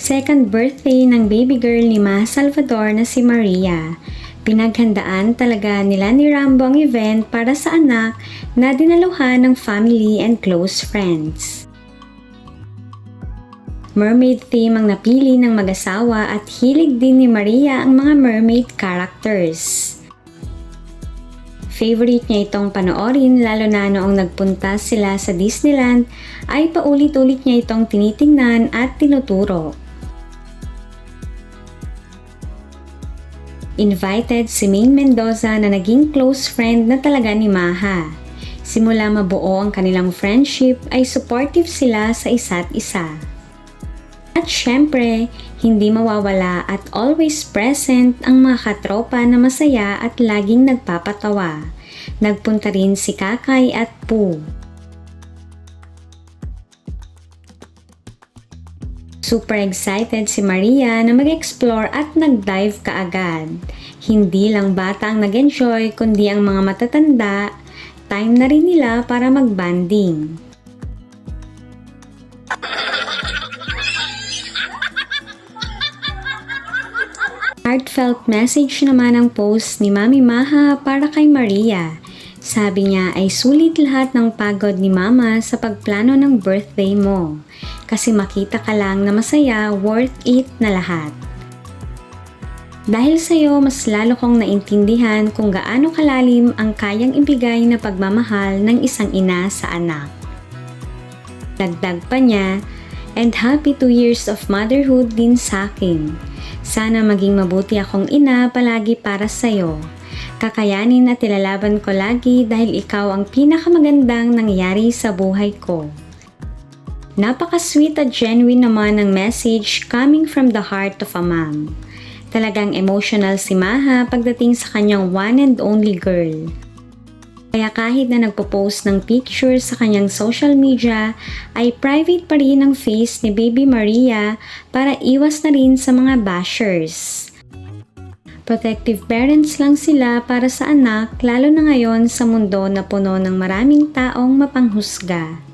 Second birthday ng baby girl ni Ma Salvador na si Maria. Pinaghandaan talaga nila ni Rambo ang event para sa anak na dinaluhan ng family and close friends. Mermaid theme ang napili ng mag-asawa at hilig din ni Maria ang mga mermaid characters. Favorite niya itong panoorin lalo na noong nagpunta sila sa Disneyland ay paulit-ulit niya itong tinitingnan at tinuturo. Invited si Maine Mendoza na naging close friend na talaga ni Maha. Simula mabuo ang kanilang friendship ay supportive sila sa isa't isa. At syempre, hindi mawawala at always present ang mga katropa na masaya at laging nagpapatawa. Nagpunta rin si Kakay at Pooh. Super excited si Maria na mag-explore at nag-dive kaagad. Hindi lang bata ang nag-enjoy kundi ang mga matatanda, time na rin nila para mag-banding. Heartfelt message naman ang post ni Mami Maha para kay Maria. Sabi niya ay sulit lahat ng pagod ni Mama sa pagplano ng birthday mo. Kasi makita ka lang na masaya, worth it na lahat. Dahil sa'yo, mas lalo kong naintindihan kung gaano kalalim ang kayang ibigay na pagmamahal ng isang ina sa anak. Dagdag pa niya, and happy 2 years of motherhood din sa'kin. Sana maging mabuti akong ina palagi para sa'yo. Kakayanin at ilalaban ko lagi dahil ikaw ang pinakamagandang nangyari sa buhay ko. Napaka-sweet at genuine naman ang message coming from the heart of a mom. Talagang emotional si Maha pagdating sa kanyang one and only girl. Kaya kahit na nagpo-post ng picture sa kanyang social media, ay private pa rin ang face ni Baby Maria para iwas na rin sa mga bashers. Protective parents lang sila para sa anak lalo na ngayon sa mundo na puno ng maraming taong mapanghusga.